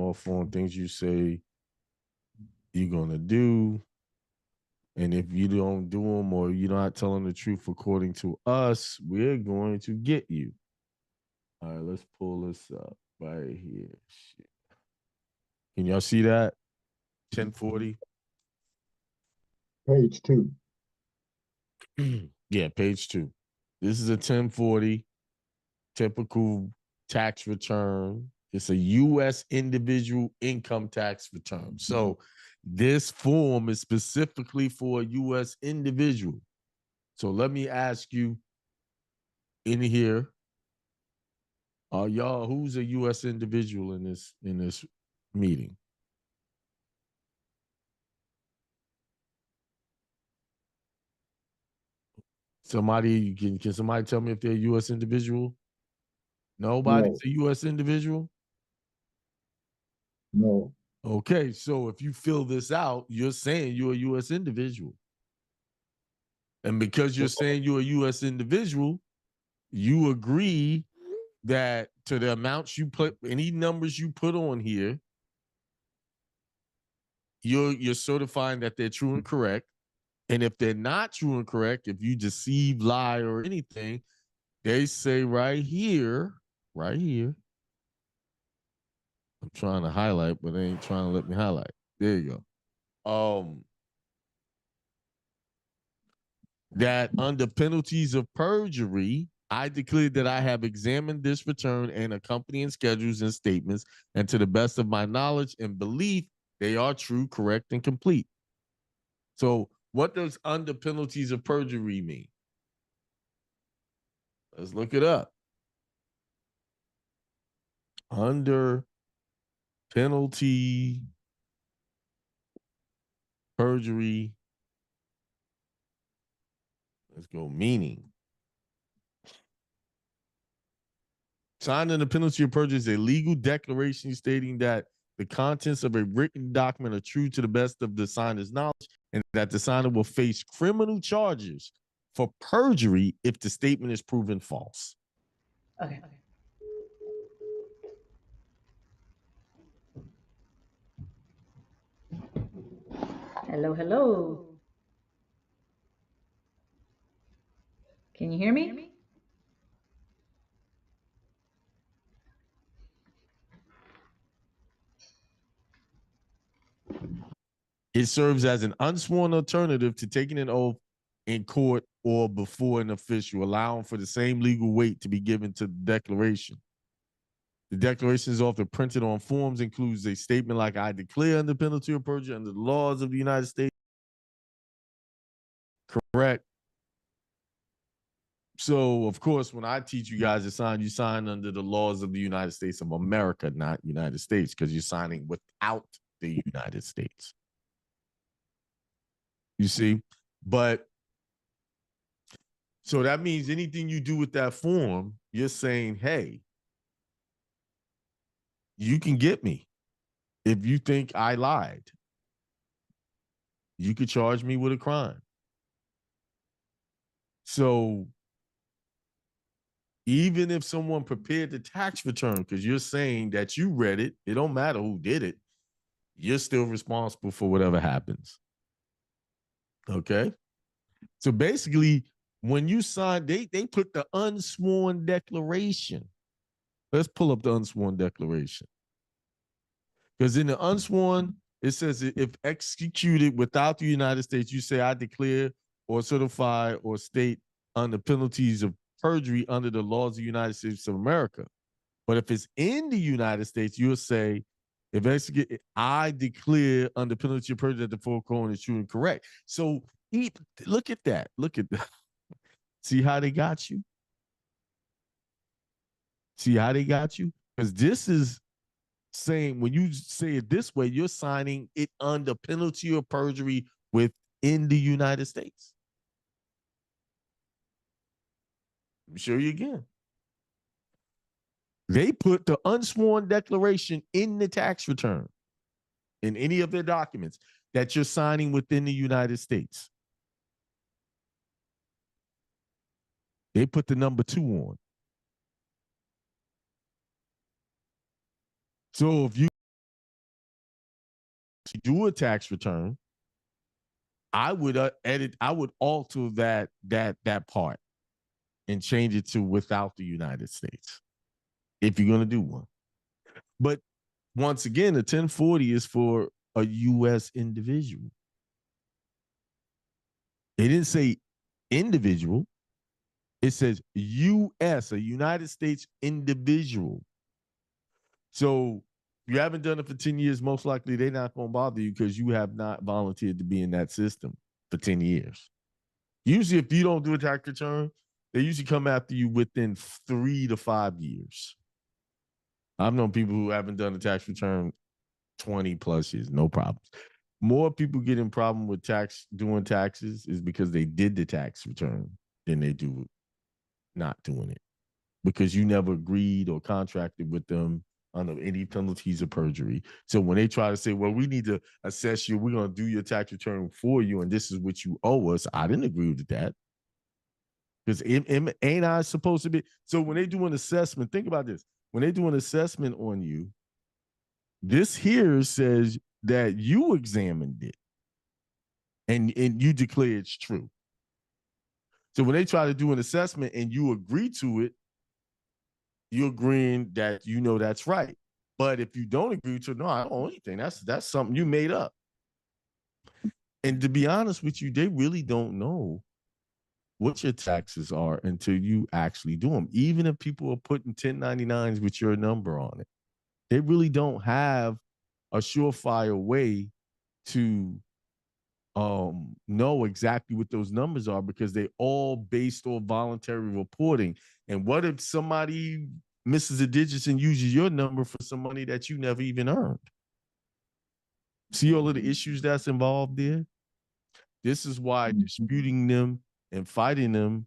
off on things you say you're going to do. And if you don't do them or you're not telling the truth according to us, we're going to get you. All right, let's pull this up right here. Shit. Can y'all see that? 1040. Page 2. Yeah, page 2. This is a 1040 typical tax return. It's a U.S. individual income tax return. So this form is specifically for a U.S. individual. So let me ask you in here, y'all, who's a U.S. individual in this meeting? Somebody can somebody tell me if they're a U.S. individual? Nobody's a U.S. individual? No. Okay, so if you fill this out, you're saying you're a U.S. individual. And because you're saying you're a U.S. individual, you agree that to the amounts you put, any numbers you put on here, you're certifying that they're true and correct. And if they're not true and correct, if you deceive, lie, or anything, they say right here. I'm trying to highlight, but they ain't trying to let me highlight. There you go. That under penalties of perjury, I declare that I have examined this return and accompanying schedules and statements, and to the best of my knowledge and belief, they are true, correct, and complete. So what does under penalties of perjury mean? Let's look it up. Under penalty perjury. Let's go meaning. Signed under penalty of perjury is a legal declaration stating that the contents of a written document are true to the best of the signer's knowledge and that the signer will face criminal charges for perjury if the statement is proven false. Okay. Hello, hello. Can you hear me? It serves as an unsworn alternative to taking an oath in court or before an official, allowing for the same legal weight to be given to the declaration. The declaration is often printed on forms, includes a statement like I declare under penalty of perjury under the laws of the United States. Correct. So, of course, when I teach you guys to sign, you sign under the laws of the United States of America, not United States, because you're signing without the United States. You see? But so that means anything you do with that form, you're saying, hey, you can get me if you think I lied. You could charge me with a crime. So even if someone prepared the tax return, because you're saying that you read it, it don't matter who did it, you're still responsible for whatever happens. Okay? So basically, when you sign, they put the unsworn declaration. Let's pull up the unsworn declaration. Because in the unsworn, it says if executed without the United States, you say I declare or certify or state under penalties of perjury under the laws of the United States of America. But if it's in the United States, you'll say, if executed, I declare under penalty of perjury that the foregoing is true and correct. So look at that. Look at that. See how they got you? See how they got you? Because this is saying, when you say it this way, you're signing it under penalty of perjury within the United States. Let me show you again. They put the unsworn declaration in the tax return, in any of their documents, that you're signing within the United States. They put the number 2 on. So if you do a tax return, I would edit, I would alter that part and change it to without the United States if you're going to do one. But once again, the 1040 is for a U.S. individual. It didn't say individual. It says U.S., a United States individual. So you haven't done it for 10 years, most likely they're not going to bother you because you have not volunteered to be in that system for 10 years. Usually, if you don't do a tax return, they usually come after you within 3 to 5 years. I've known people who haven't done a tax return 20 plus years, no problems. More people get in problem with doing taxes is because they did the tax return than they do not doing it because you never agreed or contracted with them under any penalties of perjury. So when they try to say, well, we need to assess you, we're going to do your tax return for you, and this is what you owe us, I didn't agree with that. Because ain't I supposed to be? So when they do an assessment, think about this. When they do an assessment on you, this here says that you examined it and you declare it's true. So when they try to do an assessment and you agree to it, you're agreeing that you know that's right. But if you don't agree to it, no, I don't owe anything. That's something you made up. And to be honest with you, they really don't know what your taxes are until you actually do them. Even if people are putting 1099s with your number on it, they really don't have a surefire way to know exactly what those numbers are because they all based on voluntary reporting. And what if somebody misses the digits and uses your number for some money that you never even earned? See all of the issues that's involved there? This is why disputing them and fighting them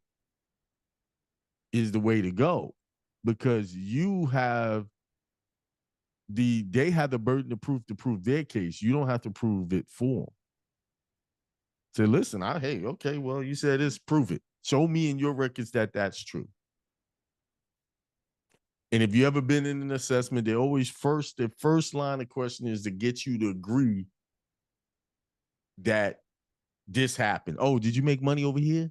is the way to go because they have the burden of proof to prove their case. You don't have to prove it for them. Say, listen, hey, okay, well, you said this, prove it. Show me in your records that that's true. And if you ever been in an assessment, they always their first line of question is to get you to agree that this happened. Oh, did you make money over here?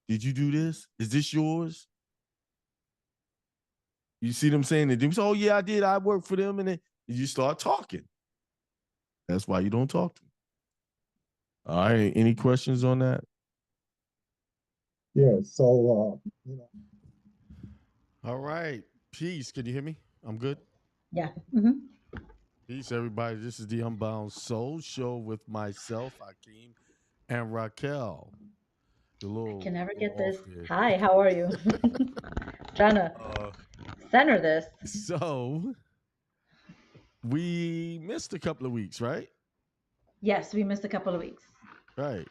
Did you do this? Is this yours? You see them saying that? Oh, yeah, I did. I worked for them. And then you start talking. That's why you don't talk to them. All right. Any questions on that? Yeah. So, All right. Peace. Can you hear me? I'm good. Yeah. Mm-hmm. Peace, everybody. This is the Unbound Soul show with myself, Hakeem, and Raquel. The I can little, never little get off this. there. Hi, how are you? Trying to Uh, center this. so we missed a couple of weeks, right? Yes, we missed a couple of weeks. Right.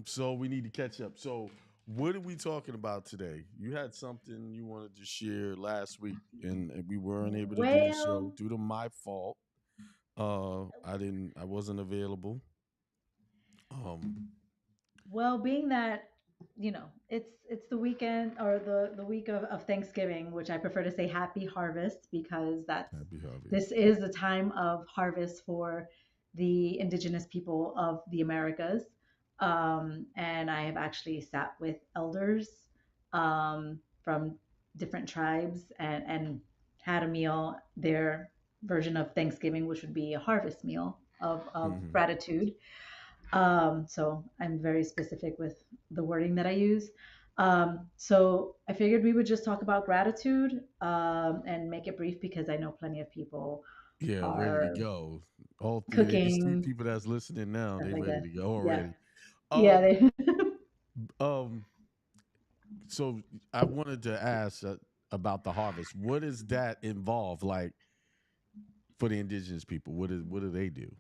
So we need to catch up. So what are we talking about today? You had something you wanted to share last week, and we weren't able to do the show Well, due to my fault. I wasn't available. Um, being that it's the weekend or the week of Thanksgiving, which I prefer to say Happy Harvest because Happy this harvest. is the time of harvest for the indigenous people of the Americas. And I have actually sat with elders from different tribes and had a meal, their version of Thanksgiving, which would be a harvest meal of Mm-hmm. gratitude. So I'm very specific with the wording that I use. So I figured we would just talk about gratitude and make it brief because I know plenty of people Yeah, ready to are go. All three, these three cooking, people that's listening now, stuff they like ready that. to go Yeah. already. Yeah. Um, um, so I wanted to ask about the harvest. What does that involve? Like for the indigenous people, what do they do?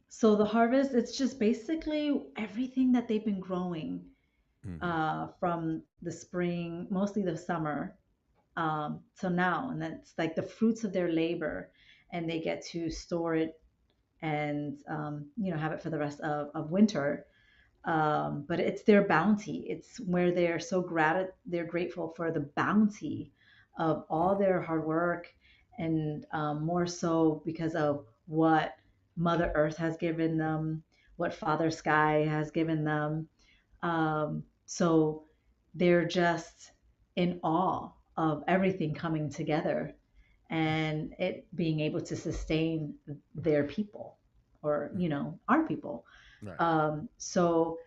So the harvest, it's just basically everything that they've been growing Mm-hmm. from the spring, mostly the summer, till now. And that's like the fruits of their labor. And they get to store it and have it for the rest of winter. But it's their bounty. It's where they're they're grateful for the bounty of all their hard work, and more so because of what Mother Earth has given them, what Father Sky has given them. So they're just in awe of everything coming together and it being able to sustain their people or, our people. Right. So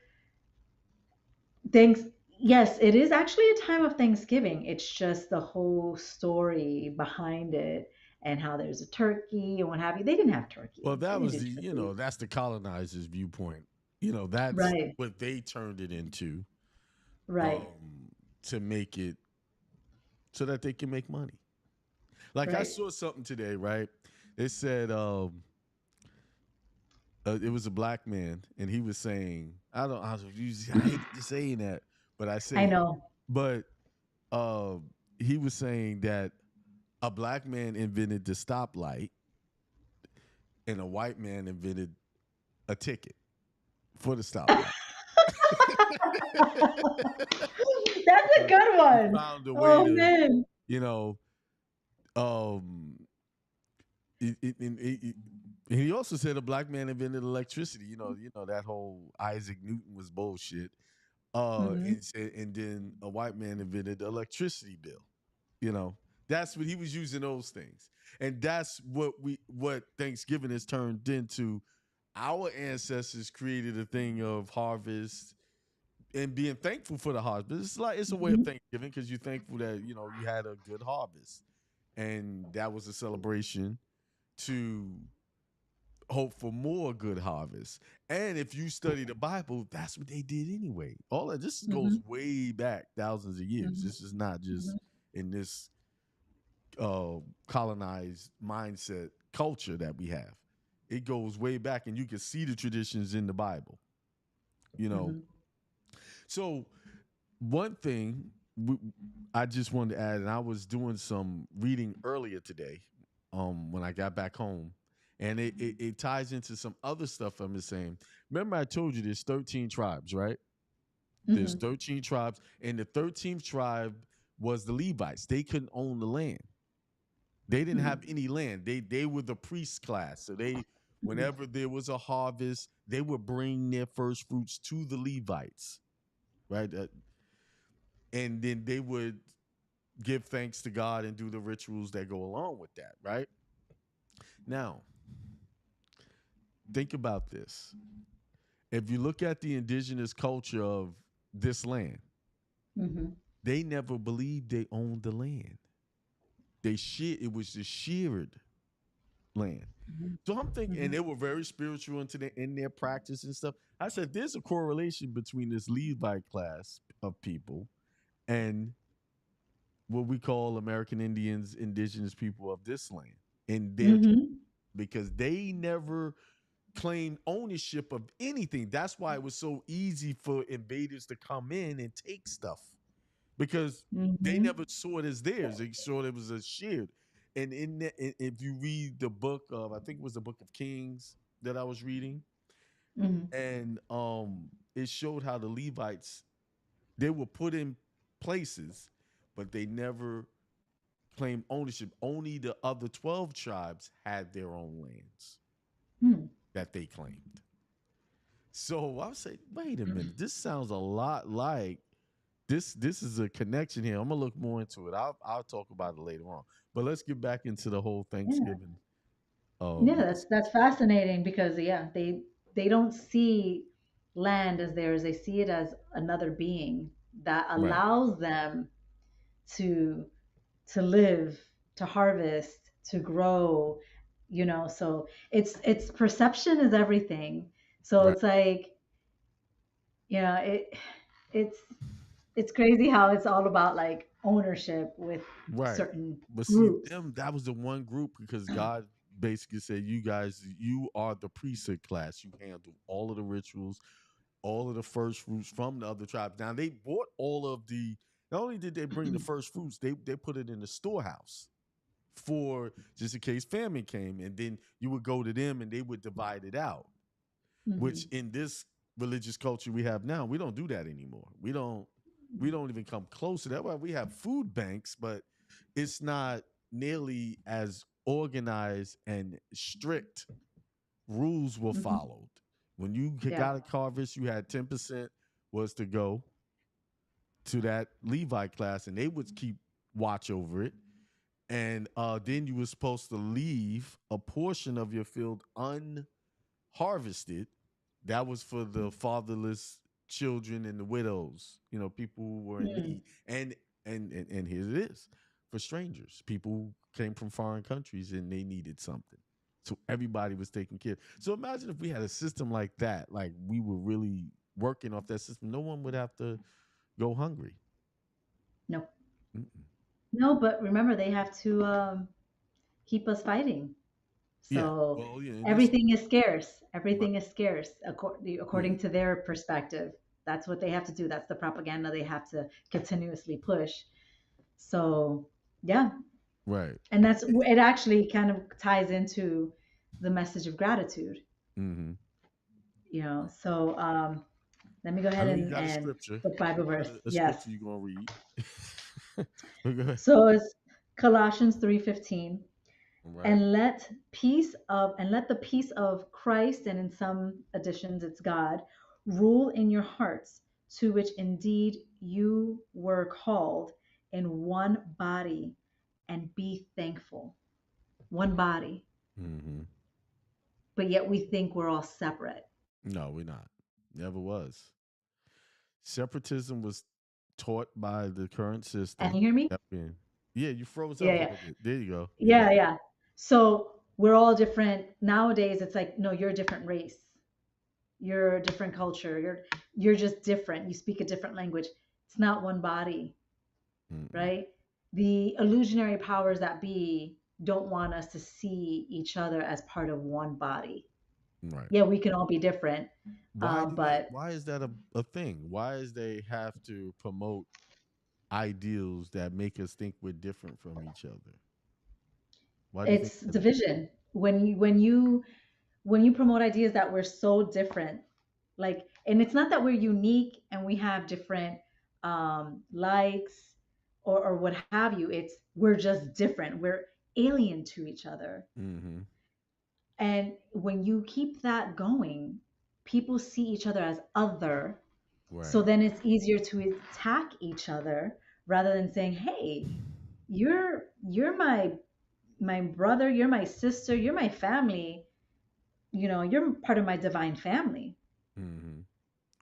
thanks. Yes, it is actually a time of Thanksgiving. It's just the whole story behind it and how there's a turkey and what have you. They didn't have Well, turkey. They that didn't was do the, turkey. that's the colonizers' viewpoint. That's Right, what they turned it into, right, um, to make it so that they can make money. Like I right. saw something today, right? They said it was a black man, and he was saying, I hate saying that, but I I say, know. but uh, he was saying that a black man invented the stoplight, and a white man invented a ticket for the stoplight. That's a good He one. found a way Oh to, man. you know, um, and he also said a black man invented electricity. That whole Isaac Newton was bullshit. Hmm. And then a white man invented the electricity bill. You know, that's what he was using those things, and that's what Thanksgiving has turned into. Our ancestors created a thing of harvest and being thankful for the harvest. It's a way of Hmm. Thanksgiving because you're thankful that you had a good harvest, and that was a celebration to hope for more good harvest. And if you study the Bible, that's what they did anyway. All of this goes Hmm. way back thousands of years. Hmm. This is not just Hmm. in this colonized mindset culture that we have. It goes way back, and you can see the traditions in the Bible. You know, Hmm. so one thing I just wanted to add, and I was doing some reading earlier today, when I got back home, and it ties into some other stuff I'm just saying. Remember, I told you there's 13 tribes, right? There's Hmm. 13 tribes, and the 13th tribe was the Levites. They couldn't own the land. They didn't have Hmm. any land. They were the priest class. So Hmm. whenever there was a harvest, they would bring their first fruits to the Levites, right? And then they would give thanks to God and do the rituals that go along with that, right? Now, think about this. If you look at the indigenous culture of this land, Hmm. they never believed they owned the land. It was the sheared land. So I'm thinking, and Hmm. they were very spiritual in their practice and stuff. I said, there's a correlation between this Levite class of people and what we call American Indians, indigenous people of this land, in their, Hmm. because they never claimed ownership of anything. That's why it was so easy for invaders to come in and take stuff, because they Hmm. never saw it as theirs. They saw it was a shared. And if you read the book of, I think it was the book of Kings that I was reading, Hmm. and it showed how the Levites, they were put in places, but they never claimed ownership. Only the other 12 tribes had their own lands Hmm. that they claimed. So I would say, wait a minute, this sounds a lot like this is a connection here. I'm gonna look more into it. I'll talk about it later on. But let's get back into the whole Yeah. Thanksgiving. Yeah, that's This, that's fascinating because yeah, they don't see land as theirs. They see it as another being that right, allows them to to live, to harvest, to grow, so it's perception is everything. So right, it's like, you know, it it's it's crazy how it's all about like ownership with right. certain But see, groups. them, that was the one group, because God basically said, you guys, you are the priesthood class. You handle all of the rituals, all of the first fruits from the other tribes. Now they bought all of the. Not only did they bring the first fruits, they put it in the storehouse for just in case famine came, and then you would go to them and they would divide it out. Which Hmm. in this religious culture we have now, we don't do that anymore. We don't even come close to that. Well, we have food banks, but it's not nearly as organized and strict rules were Hmm. followed. When you Yeah. got a harvest, you had 10% was to go to that Levi class, and they would keep watch over it. And then you were supposed to leave a portion of your field unharvested. That was for the fatherless children and the widows, people who were in Mm. need. And here it is for strangers, people who came from foreign countries and they needed something. So everybody was taken care of. So imagine if we had a system like that, like we were really working off that system, no one would have to go hungry. No. Mm-mm. No, but remember they have to keep us fighting. Yeah. So Well, yeah, and this everything is scarce. right. Everything is scarce Yeah. according to their perspective. That's what they have to do. That's the propaganda they have to continuously push. So, yeah. Right. And that's it actually kind of ties into the message of gratitude, Mm-hmm. So let me go I ahead know you and, got a and scripture. the Bible You got verse. a Yes. scripture you're gonna read. But go ahead. So it's Colossians 3:15. All right. And let the peace of Christ, and in some editions it's God, rule in your hearts, to which indeed you were called in one body, and be thankful. One body, Mm-hmm. but yet we think we're all separate. No, we're not. Never was. Separatism was taught by the current And system. you hear me? Yep. Yeah, you froze Yeah, up a yeah. little bit. There you go. You're Yeah, back. yeah. So we're all different. Nowadays it's like, no, you're a different race. You're a different culture. You're just different. You speak a different language. It's not one body, Mm-mm. right? The illusionary powers that be don't want us to see each other as part of one body. Right. Yeah, we can all be different, Why do they? but Why is that a thing? Why is they have to promote ideals that make us think we're different from each other? Why do you think it's that is? division. When you promote ideas that we're so different, like, and it's not that we're unique and we have different likes or what have you. It's we're just different. We're alien to each other. Mm-hmm. And when you keep that going, people see each other as other. So Right. then it's easier to attack each other rather than saying, "Hey, you're my brother, you're my sister, you're my family. You're part of my divine family." Mm-hmm.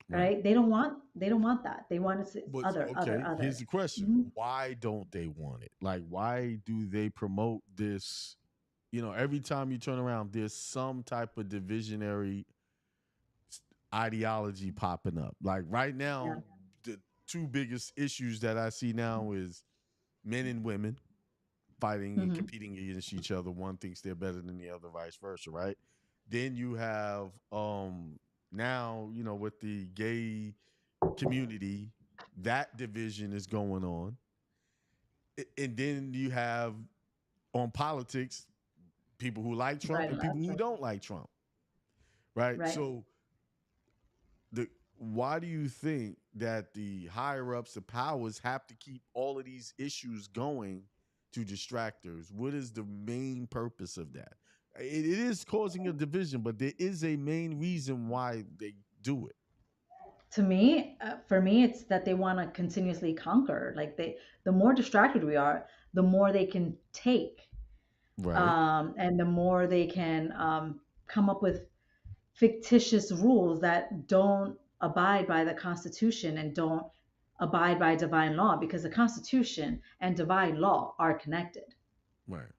Right. Right? They don't want that. They want it But other, other, okay, here's other. the question: Mhm. why don't they want it? Like, why do they promote this? Every time you turn around, there's some type of divisionary ideology popping up. Like right Yeah. now, the two biggest issues that I see now is men and women fighting and Hmm. competing against each other. One thinks they're better than the other, vice versa, right? Then you have now, with the gay community, that division is going on. And then you have on politics people who like Trump Right and and people left. who Right. don't like Trump, right? Right. So the why do you think that the higher ups, the powers, have to keep all of these issues going to distractors? What is the main purpose of that? It is causing a division, but there is a main reason why they do it. For me, it's that they want to continuously conquer. Like the more distracted we are, the more they can take, Right. and the more they can come up with fictitious rules that don't abide by the Constitution and don't abide by divine law, because the Constitution and divine law are connected. Right.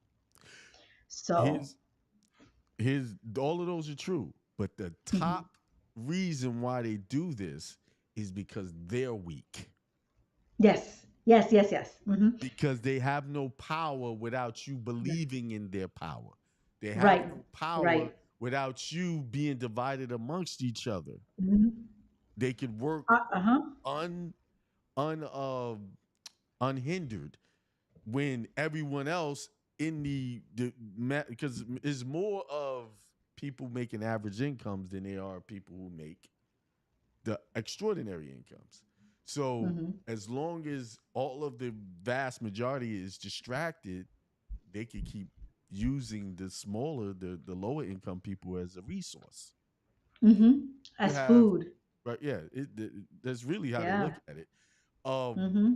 So, His all of those are true, but the mhm. top reason why they do this is because they're weak. Yes, yes, yes, yes. Because they have no power without you Yes. believing in their power. They have Right, no power right. without you being divided amongst each other. Hmm. They could work Uh-huh. un un unhindered when everyone else in because it's more of people making average incomes than there are people who make the extraordinary incomes. So Hmm. as long as all of the vast majority is distracted, they could keep using the smaller, the lower income people as a resource. Mm-hmm. You As have, food. right? Yeah, that's really how they Yeah. look at it. Um, Mm-hmm.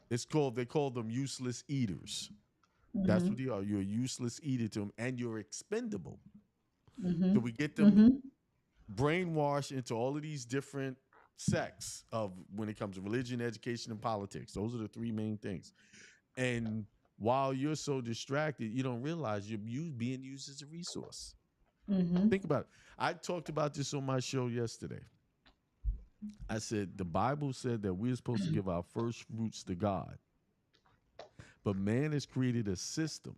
it's called they call them useless eaters. That's what Mm-hmm. they are. You're a useless eater to them, and you're expendable. Mm-hmm. So we get them Mm-hmm. brainwashed into all of these different sects of when it comes to religion, education, and politics. Those are the three main things. And while you're so distracted, you don't realize being used as a resource. Mm-hmm. Think about it. I talked about this on my show yesterday. I said the Bible said that we're supposed to give our first fruits to God, but man has created a system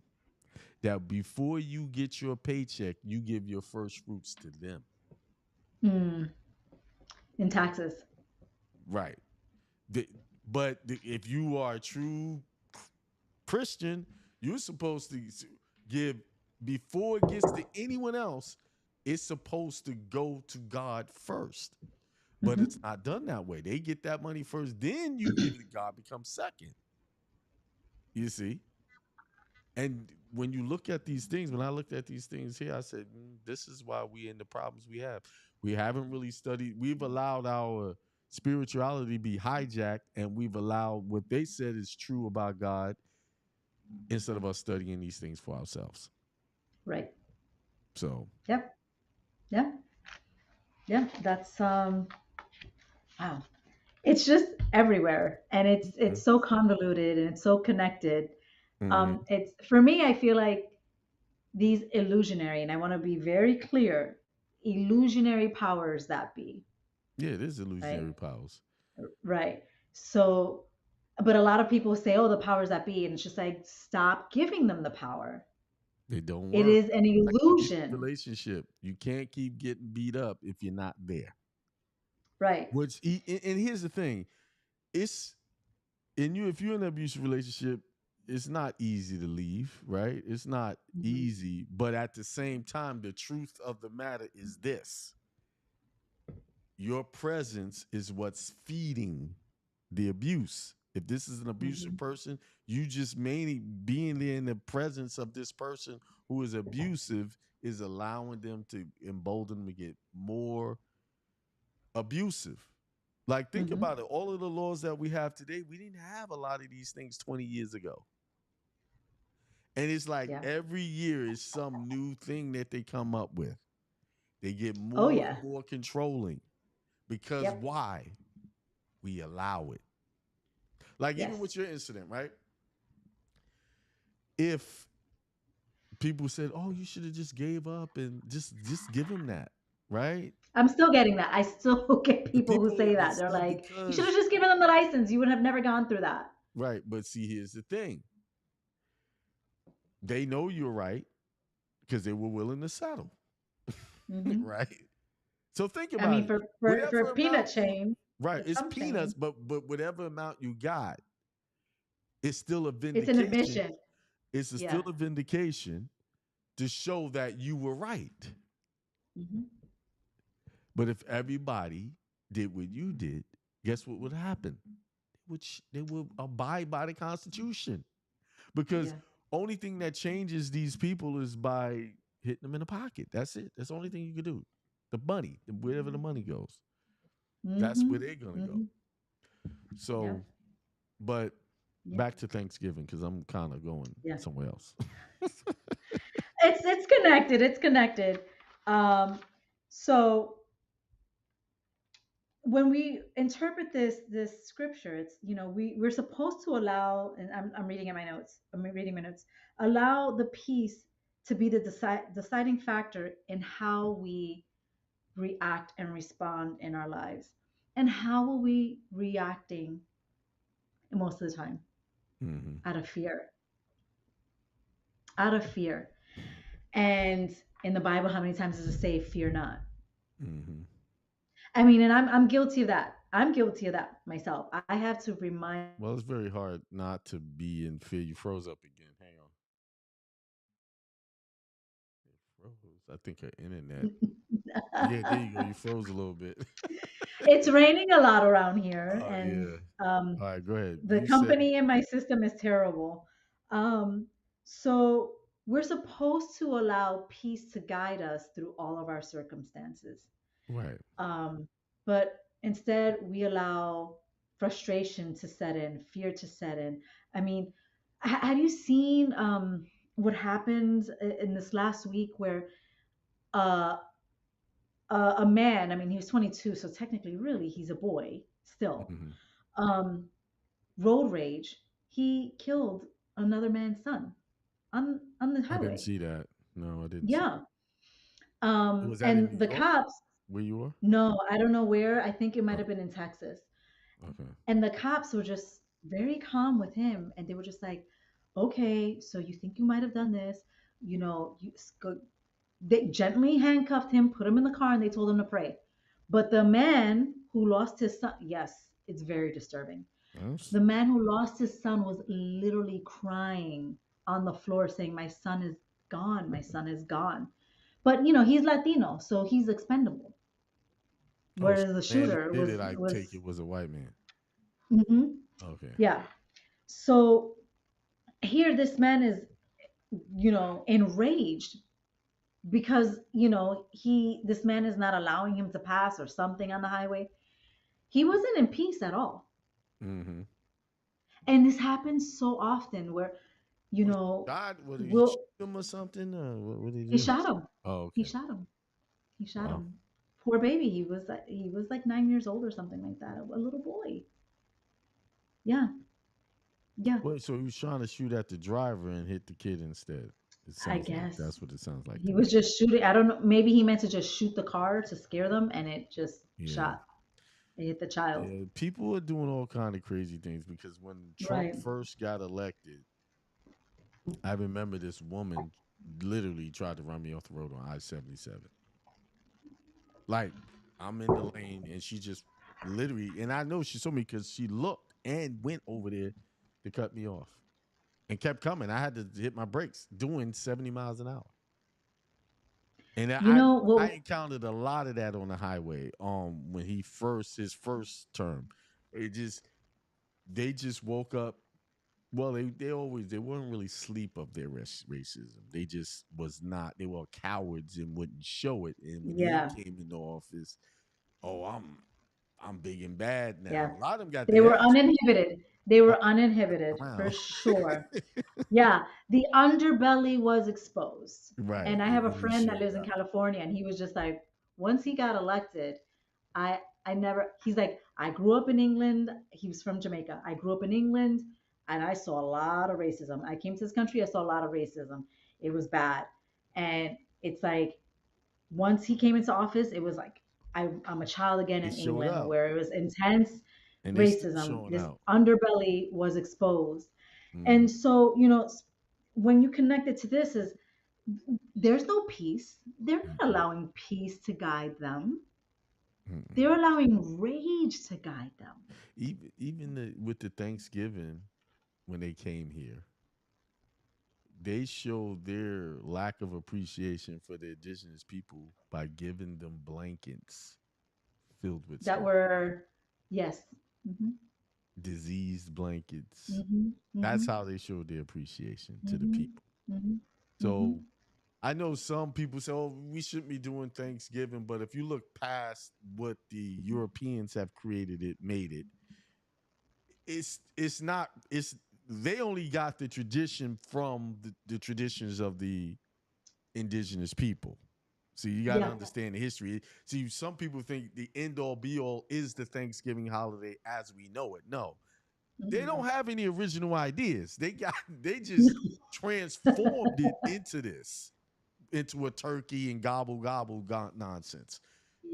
that before you get your paycheck, you give your first fruits to them. Mm. In taxes. Right. The- if you are a true Christian, you're supposed to give before it gets to anyone else. It's supposed to go to God first, but it's Mm-hmm. not done that way. They get that money first, then you give it to God. Becomes second. You see, and when you look at these things, when I looked at these things here, I said, this is why we in the problems we have. We haven't really studied. We've allowed our spirituality be hijacked, and we've allowed what they said is true about God instead of us studying these things for ourselves. Right. So, Yep. Yeah. Yeah. That's wow. It's just everywhere, and it's mhm, so convoluted and it's so connected. mhm. It's for me, I feel like these illusionary, and I want to be very clear, illusionary powers that be, Yeah, it is right? illusionary powers. Right. So, but a lot of people say, oh, the powers that be, and it's just like, stop giving them the power. They don't It work. is an Like an abusive illusion. relationship, you can't keep getting beat up if you're not there. Right. And here's the thing: it's and you if you're in an abusive relationship, it's not easy to leave, right? It's not Hmm. easy, but at the same time, the truth of the matter is this: your presence is what's feeding the abuse. If this is an abusive Hmm. person, you just mainly being there in the presence of this person who is abusive is allowing them to embolden them to get more abusive. Like, think Hmm. about it. All of the laws that we have today, we didn't have a lot of these things 20 years ago. And it's like Yeah. every year is some new thing that they come up with. They get Oh, more and yeah. more controlling because Yep. why? We allow it. Like, even Yes. with your incident, right? If people said, "Oh, you should have just gave up and just give him that," right? I'm still getting that. I still get The people who people say that. it's They're still like, you should have because just given them the license. You would have never gone through that. right. But see, here's the thing: they know you're right because they were willing to settle, Hmm. right? So think I about mean, it. for Whatever peanut amount you change, right, for it's some peanuts, change, but whatever amount you got, it's still a it's an vindication. admission. Still Yeah. a vindication to show that you were right. Hmm. But if everybody did what you did, guess what would happen? They would abide by the Constitution because Yeah. only thing that changes these people is by hitting them in the pocket. That's it. That's the only thing you can do. The money, wherever the money goes, that's where Hmm. they're gonna go. Hmm. So, Yep. but Yep. back to Thanksgiving because I'm kind of going Yeah. somewhere else. It's connected. It's connected. Um, so when we interpret this scripture, it's we're supposed to allow, and I'm reading in my notes. I'm reading my notes. Allow the peace to be the deciding factor in how we react and respond in our lives. And how are we reacting most of the time? Hmm. Out of fear. Out of fear. And in the Bible, how many times does it say, fear not? Hmm. I mean, and I'm guilty of that. I'm guilty of that myself. I have to remind. Well, it's very hard not to be in fear. You froze up again. Hang on. It froze. I think her internet. Yeah, there you go. You froze a little bit. It's raining a lot around here, Oh and yeah. um, All right, go ahead. the You said company in my system is terrible. Um, so we're supposed to allow peace to guide us through all of our circumstances. Right. Um, but instead, we allow frustration to set in, fear to set in. I mean, have you seen what happened in this last week where uh, a man, I mean, he was 22, so technically, really, he's a boy still, Hmm. um, road rage. He killed another man's son on the I didn't highway. see that. No, I didn't see. Yeah. Was that in New And the York cops, where you were? no, I don't know where. I think it might Oh, have been in Texas. okay. And the cops were just very calm with him. And they were just like, okay, so you think you might have done this. You know, they gently handcuffed him, put him in the car, and they told him to pray. But the man who lost his son, yes, it's very disturbing. Yes. The man who lost his son was literally crying on the floor saying, my son is gone. My son is gone. But, he's Latino, so he's expendable. Oh, so Whereas the the man that shooter did it, I take was, it, was a white man. mhm, Okay. yeah. So here this man is, enraged because, this man is not allowing him to pass or something on the highway. He wasn't in peace at all. Mm-hmm. And this happens so often where, you Was know, God? What did he shoot we'll, him or something? What did he he do? shot him. Oh, He okay. shot him. He shot Wow. him. Poor baby. He was like 9 years old or something like that. A little boy. Yeah. Yeah. Wait, so he was trying to shoot at the driver and hit the kid instead. It I sounds like guess that's what it sounds like he to me. was just shooting. I don't know. Maybe he meant to just shoot the car to scare them, and it just Yeah. shot. It hit the child. Yeah. People are doing all kind of crazy things because when Trump Right. first got elected, I remember this woman literally tried to run me off the road on I-77. Like I'm in the lane and she just literally, and I know she saw me because she looked and went over there to cut me off and kept coming. I had to hit my brakes doing 70 miles an hour. And You know what? I encountered a lot of that on the highway. When his first term, it just they just woke up. Well, they weren't really sleep of their racism. They just was not. They were cowards and wouldn't show it. And when he Yeah. came into office, oh, I'm big and bad Yeah. now. A lot of them got They their were ass uninhibited. They uh, were uninhibited for around. sure. Yeah, the underbelly was exposed. Right, And I have and a then he friend that showed lives in out. California, and he was just like, once he got elected, I never, he's like, I grew up in England. He was from Jamaica. I grew up in England and I saw a lot of racism. I came to this country, I saw a lot of racism. It was bad. And it's like, once he came into office, it was like, I'm a child again It in showed England out, where it was intense and they still racism. showing This out. underbelly was exposed. Hmm. And so, when you connect it to this is there's no peace. They're not allowing peace to guide them. They're allowing rage to guide them. Even with the Thanksgiving when they came here, they showed their lack of appreciation for the indigenous people by giving them blankets filled with That stuff, were, yes. Hmm. diseased blankets. Hmm. That's Hmm. how they showed their appreciation to the Hmm. people. Hmm. Hmm. So I know some people say, "Oh, we shouldn't be doing Thanksgiving," but if you look past what the Europeans have created, it made it. It's not. It's they only got the tradition from the traditions of the indigenous people. So you got to Yeah. understand the history. See, some people think the end all be all is the Thanksgiving holiday as we know it. No, they don't Mm-mm. have any original ideas. They just transformed it into a turkey and gobble gobble nonsense.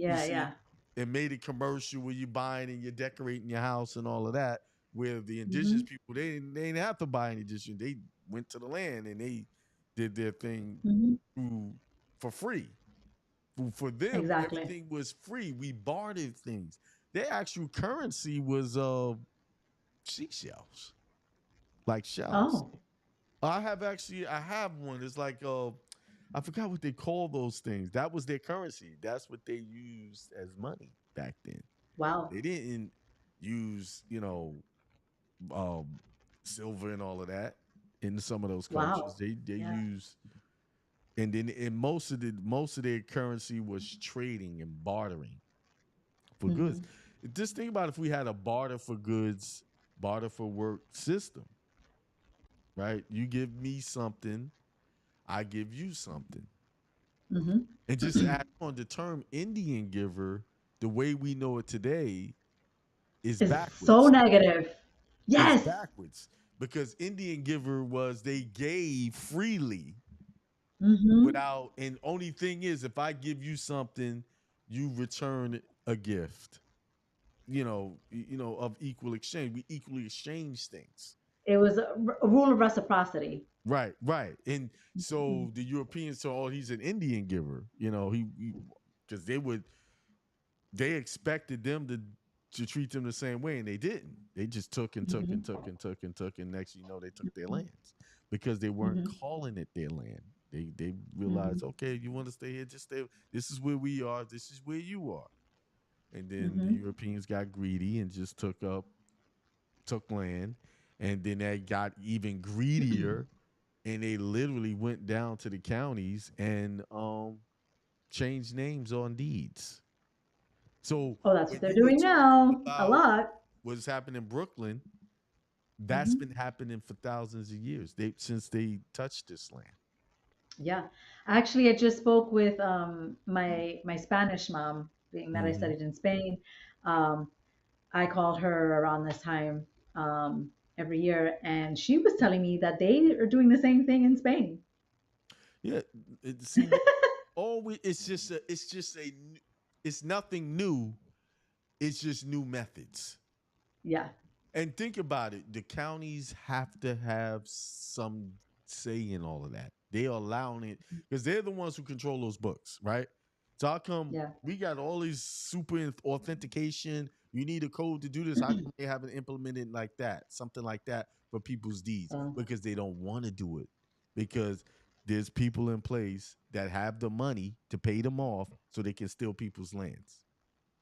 You Yeah, see, yeah. it made a commercial where you buying and you're decorating your house and all of that. Where the indigenous Hmm. people they didn't have to buy any addition. They went to the land and they did their thing Hmm. through for free. For them, Exactly. everything was free. We bartered things. Their actual currency was seashells, like shells. Oh, I have one. It's like I forgot what they call those things. That was their currency. That's what they used as money back then. wow. They didn't use, um, silver and all of that. in some of those cultures. Wow. They Yeah. use, and then in most of their currency was trading and bartering for goods. Hmm. Just think about if we had a barter for goods, barter for work system, right? You give me something, I give you something. Hmm. And just to add on, the term Indian giver, the way we know it today, is Is so backwards. negative. It's Yes. backwards because Indian giver was they gave freely Hmm. without, and only thing is, if I give you something, you return a gift. Of equal exchange. We equally exchange things. It was a rule of reciprocity. Right, right. And Mhm. so the Europeans saw, oh, he's an Indian giver. He because they expected them to treat them the same way, and they didn't. They just took and took and Mhm. took and took and took, and next you know they took their lands because they weren't Mhm. calling it their land. They realized, Mhm. okay, you want to stay here, just stay. This is where we are. This is where you are. And then the Mhm. Europeans got greedy and just took land, and then they got even greedier, and they literally went down to the counties and changed names on deeds. So Oh, that's what when they're you were doing talking now. A about lot. what's happened in Brooklyn, that's been Hmm. happening for thousands of years. Since they touched this land. Yeah. Actually, I just spoke with my Spanish mom, being that I Mm-hmm. studied in Spain. Um, I called her around this time every year, and she was telling me that they are doing the same thing in Spain. Yeah. See, always it's nothing new. It's just new methods. Yeah. And think about it. The counties have to have some say in all of that. They are allowing it because they're the ones who control those books, right? So how come Yeah. we got all these super authentication? You need a code to do this. How come they haven't implemented like that, something like that for people's deeds? Uh, Because they don't want to do it. Because there's people in place that have the money to pay them off so they can steal people's lands.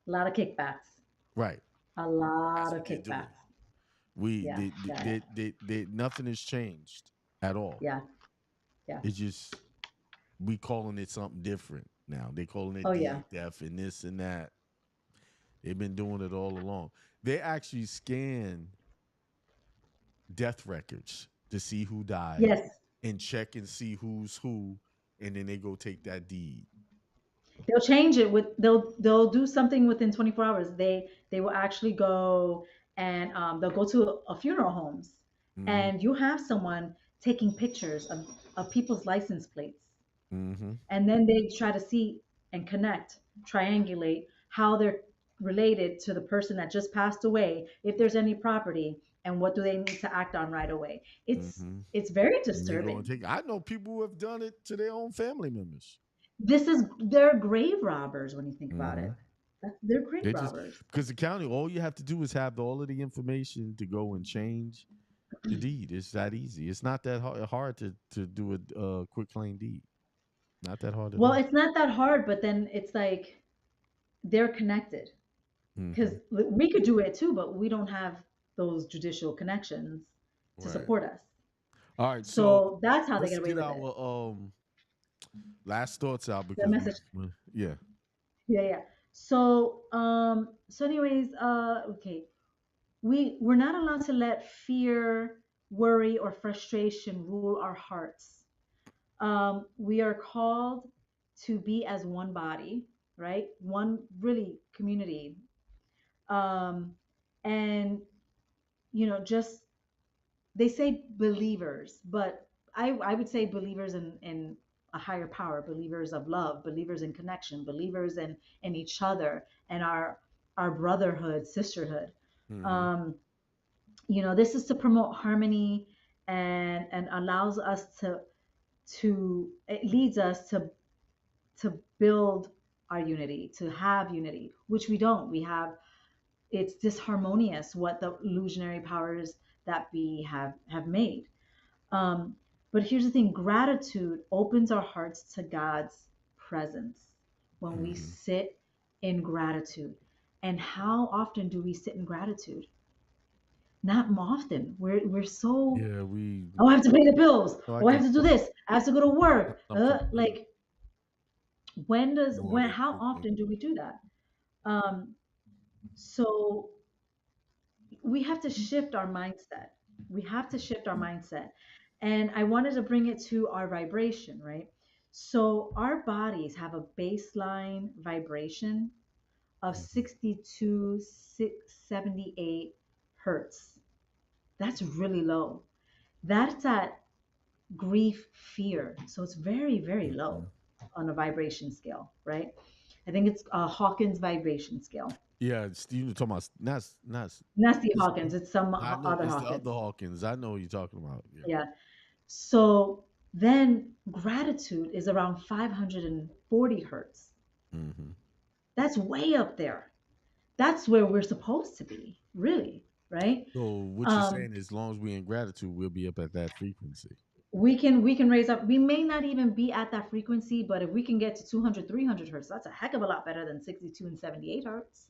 a lot of kickbacks. Right. A That's lot of what they're doing. kickbacks. We Yeah. Yeah. nothing has changed at all. Yeah. Yeah. It's just we calling it something different now. They calling it Oh yeah. deed theft and this and that. They've been doing it all along. They actually scan death records to see who died Yes. and check and see who's who, and then they go take that deed. They'll change it with they'll do something within 24 hours. They will actually go and they'll go to a funeral homes, Mm-hmm. and you have someone taking pictures of people's license plates, Mm-hmm. and then they try to see and connect, triangulate how they're related to the person that just passed away, if there's any property, and what do they need to act on right away. Mm-hmm. It's very And they go and disturbing. take. I know people who have done it to their own family members. This is they're grave robbers when you think about Mm-hmm. it. They're grave They just robbers. because the county, all you have to do is have all of the information to go and change the deed. It's that easy. It's not that hard to do a quick claim deed. Not that hard at Well, all. it's not that hard, but then it's like they're connected Hmm. because we could do it too, but we don't have those judicial connections to Right. support us. All right. So So that's how they let's get away get with it. our last thoughts out The because message. yeah. Yeah, yeah. So anyways, okay. We're not allowed to let fear, worry, or frustration rule our hearts. We are called to be as one body, right? One really community. Um, and just they say believers, but I would say believers in a higher power, believers of love, believers in connection, believers in each other and our brotherhood, sisterhood. Hmm. Um, this is to promote harmony and allows us to it leads us to build our unity, to have unity, which we don't. We have it's disharmonious what the illusionary powers that be have made. Um, but here's the thing: gratitude opens our hearts to God's presence when we Hmm. sit in gratitude. And how often do we sit in gratitude? Not often. We're so, Yeah, we. oh, I have to pay the bills. So I Oh, I have get to do this. I have to go to work. I'm complaining Like more than how anything. often do we do that? Um, so we have to shift our mindset. We have to shift our mindset. And I wanted to bring it to our vibration, right? So our bodies have a baseline vibration of Mhm, 62, 78 hertz. That's really low. That's at grief, fear. So it's very, very low mhm. on a vibration scale, right? I think it's Hawkins vibration scale. Yeah, Steve, you're talking about not. Not Steve It's, Hawkins, it's some I know other it's the other Hawkins. Hawkins. I know what you're talking about. Yeah. Yeah. So then gratitude is around 540 hertz. Hmm. That's way up there. That's where we're supposed to be, really, right? So what you're Um, saying is, as long as we're in gratitude, we'll be up at that frequency. we can raise up. We may not even be at that frequency, but if we can get to 200, 300 hertz, that's a heck of a lot better than 62 and 78 hertz,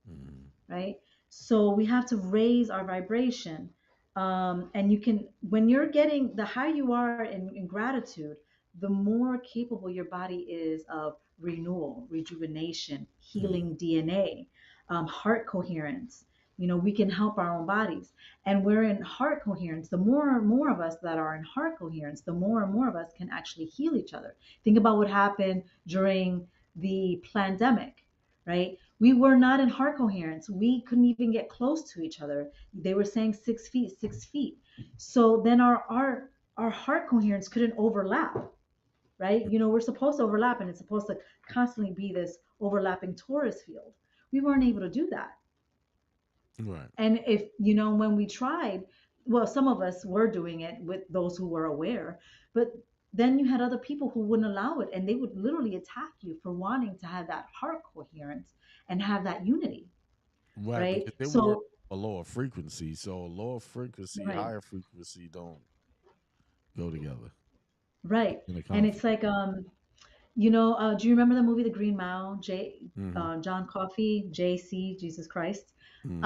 Hmm. right? So we have to raise our vibration. And you can, when you're getting, the higher you are in gratitude, the more capable your body is of renewal, rejuvenation, Hmm. healing DNA, heart coherence. We can help our own bodies. And we're in heart coherence. The more and more of us that are in heart coherence, the more and more of us can actually heal each other. Think about what happened during the pandemic, right? We were not in heart coherence. We couldn't even get close to each other. They were saying 6 feet, 6 feet. So then our heart coherence couldn't overlap, right? We're supposed to overlap, and it's supposed to constantly be this overlapping torus field. We weren't able to do that. Right. And if when we tried, well, some of us were doing it with those who were aware, but then you had other people who wouldn't allow it, and they would literally attack you for wanting to have that heart coherence and have that unity, Right, right? because they were So, a lower frequency. So lower frequency, right, higher frequency don't go together right. in a And it's conflict. like, do you remember the movie The Green Mile? Hmm. John Coffey, JC, Jesus Christ, Hmm.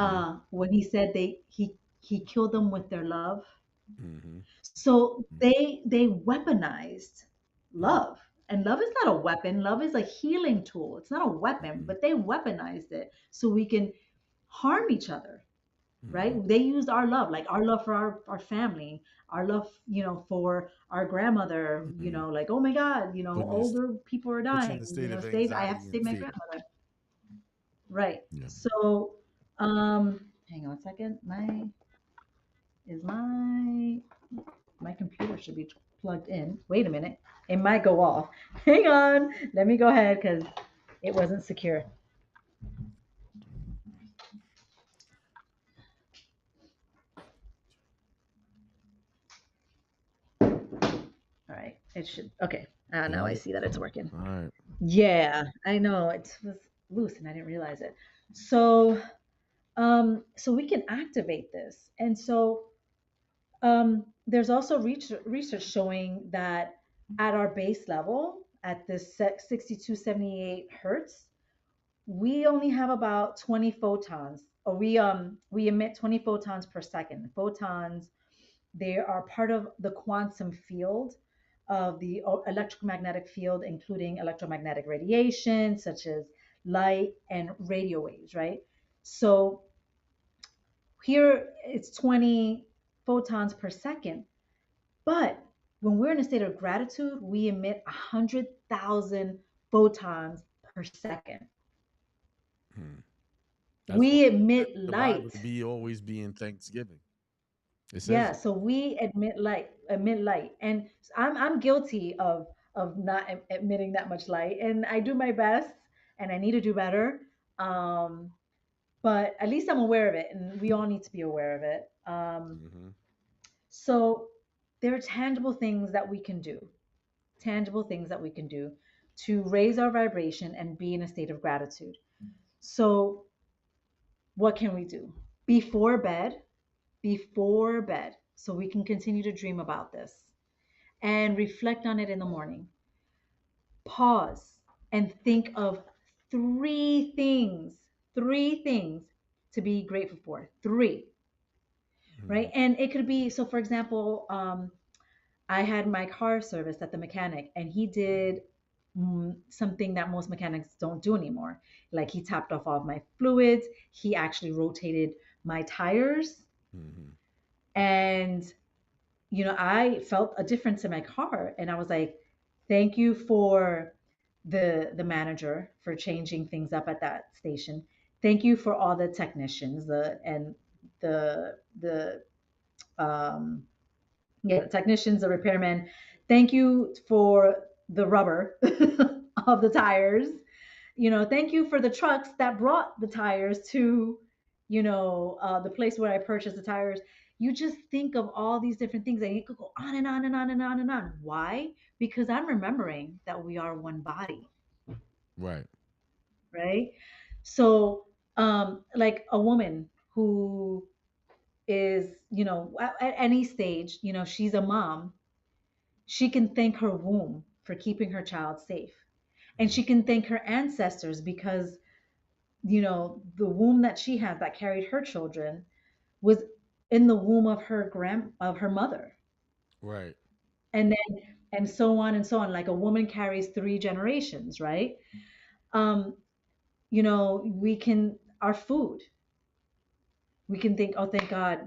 when he said he killed them with their love. Hmm. So they weaponized Hmm. love. And love is not a weapon. Love is a healing tool. It's not a weapon, Hmm. but they weaponized it so we can harm each other, right? Hmm. They used our love, like our love for our family, our love, for our grandmother, Hmm. like, oh my God, Putting this older people are put you dying, in a state of I have to anxiety and save my fear. grandmother. Right. Yeah. So, hang on a second. My computer should be plugged in. Wait a minute. It might go off. Hang on. Let me go ahead because it wasn't secure. All right. It should. Okay. Now I Got it. see that it's working. All right. Yeah, I know. It was loose and I didn't realize it. So we can activate this. And so there's also research showing that at our base level, at this 62, 78 hertz, we only have about 20 photons, or we emit 20 photons per second. Photons, they are part of the quantum field of the electromagnetic field, including electromagnetic radiation such as light and radio waves, right? So here it's 20 photons per second, but when we're in a state of gratitude, we emit 100,000 photons per second. Hmm. That's why We it says emit in the Bible light. to be always be in Thanksgiving. It says Yeah, it. so we emit light, and I'm guilty of not emitting that much light, and I do my best, and I need to do better. Um, but at least I'm aware of it, and we all need to be aware of it. Hmm. So there are tangible things that we can do to raise our vibration and be in a state of gratitude. So what can we do before bed? Before bed, so we can continue to dream about this and reflect on it in the morning. Pause and think of three things to be grateful for. Three. right? Mhm. And it could be, so for example, I had my car serviced at the mechanic, and he did something that most mechanics don't do anymore. Like he topped off all of my fluids, he actually rotated my tires, Mhm. and I felt a difference in my car, and I was like, "Thank you for the manager for changing things up at that station. Thank you for all the technicians, the um, yeah, the technicians, the repairmen. Thank you for the rubber of the tires. Thank you for the trucks that brought the tires to, the place where I purchased the tires. You just think of all these different things, and it could go on and on and on and on and on. Why? Because I'm remembering that we are one body, Right. right? So, like a woman who is, at any stage, she's a mom. She can thank her womb for keeping her child safe. And Mhm. she can thank her ancestors because, the womb that she has that carried her children was in the womb of her mother. Right. And so on and so on. Like a woman carries three generations, right? Um, we can our food, we can think, oh, thank God,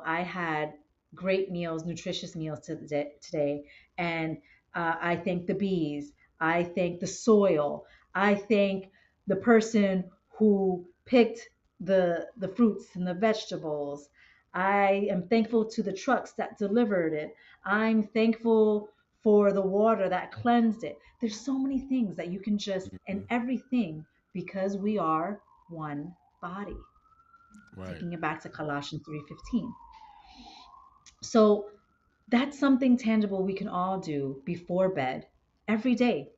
I had great meals, nutritious meals today. And I thank the bees. I thank the soil. I thank the person who picked the fruits and the vegetables. I am thankful to the trucks that delivered it. I'm thankful for the water that cleansed it. There's so many things that you can just, and Mhm. everything, because we are one body, Right. taking it back to Colossians 3:15. So that's something tangible we can all do before bed every day.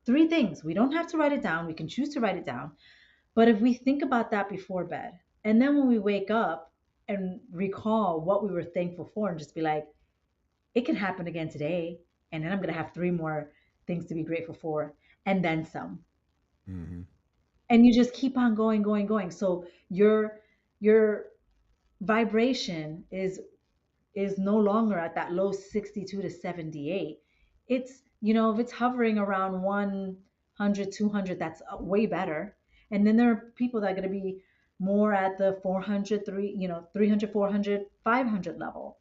Three things. We don't have to write it down. We can choose to write it down. But if we think about that before bed, and then when we wake up and recall what we were thankful for, and just be like, it can happen again today. And then I'm going to have three more things to be grateful for, and then some. Mhm. And you just keep on going, going, going. So your vibration is no longer at that low 62 to 78. It's, if it's hovering around 100, 200, that's way better. And then there are people that are going to be more at the 400, 300, 400, 500 level.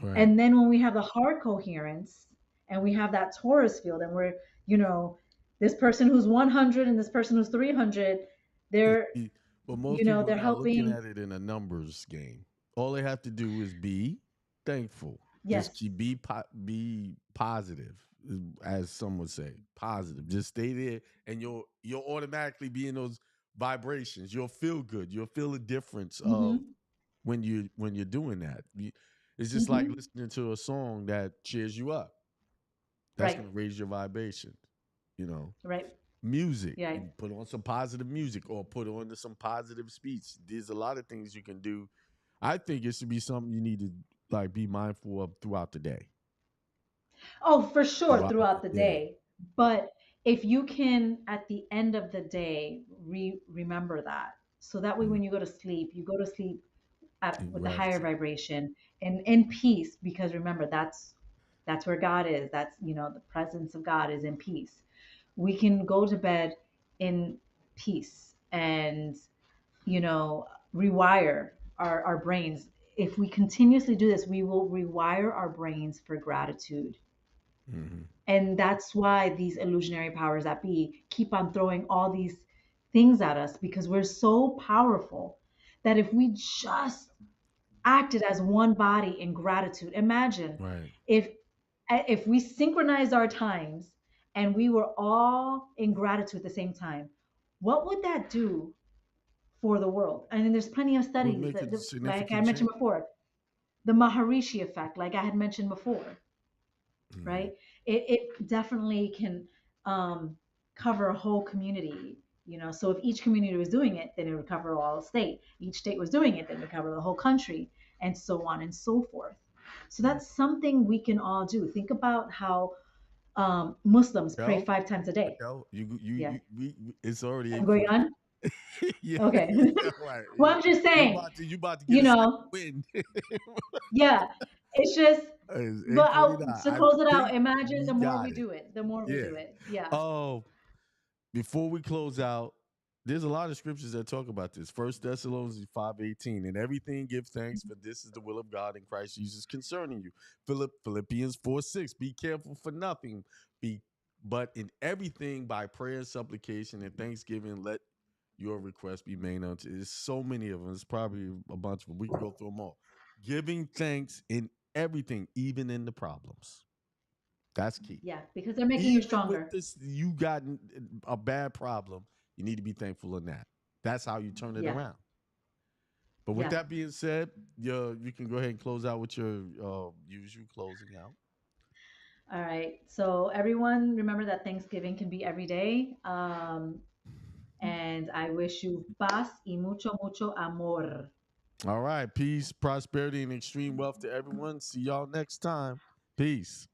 Right. And then when we have the heart coherence and we have that Taurus field, and we're, you know, this person who's 100 and this person who's 300, they're, See, but most people are they're not looking helping. at it in a numbers game. All they have to do is be thankful. Just Yes. keep be positive, as some would say, positive. Just stay there, and you'll automatically be in those vibrations. You'll feel good. You'll feel a difference of Hmm. when you're doing that. It's just like Hmm. listening to a song that cheers you up. That's Right. gonna raise your vibration. You know, Right. music. Yeah. You put on some positive music or put on some positive speech. There's a lot of things you can do. I think it should be something you need to like be mindful of throughout the day. Oh, for sure, Throughout throughout the the day. day. But if you can, at the end of the day, remember that. So that way, Mm. when you go to sleep In with the higher gratitude. vibration and in peace, because remember, that's where God is. That's, the presence of God is in peace. We can go to bed in peace and, rewire our brains. If we continuously do this, we will rewire our brains for gratitude. Hmm. And that's why these illusionary powers that be keep on throwing all these things at us, because we're so powerful that if we just acted as one body in gratitude, imagine Right. if if we synchronized our times and we were all in gratitude at the same time, what would that do for the world? And then there's plenty of It would studies make that, a like I significant mentioned change. before, the Maharishi effect, like I had mentioned before, Hmm. right? It definitely can cover a whole community. So if each community was doing it, then it would cover all the state. Each state was doing it, then it would cover the whole country, and so on and so forth. So Hmm. that's something we can all do. Think about how Muslims pray Kel, 5 times a day. Kel, Yeah, it's already I'm going 8:40. on. Yeah, Okay. yeah, right. Well, Yeah. I'm just You saying, about to you about to get you a second know, win. yeah, it's just, It's but 8:49. to I close it out, think imagine we the more we got it. do it, the more we Yeah. do it. Yeah. Oh, before we close out, there's a lot of scriptures that talk about this. First Thessalonians 5:18. And everything give thanks, for this is the will of God in Christ Jesus concerning you. Philippians 4:6. Be careful for nothing. Be but in everything by prayer and supplication and thanksgiving, let your request be made unto. There's so many of them. It's probably a bunch of them. We can go through them all. Giving thanks in everything, even in the problems. That's key. Yeah, because they're making you Even with stronger. this, you got a bad problem, you need to be thankful in that. That's how you turn it Yeah. around. But with Yeah. that being said, you can go ahead and close out with your usual closing out. All right. So everyone, remember that Thanksgiving can be every day. And I wish you paz y mucho, mucho amor. All right. Peace, prosperity, and extreme wealth to everyone. See y'all next time. Peace.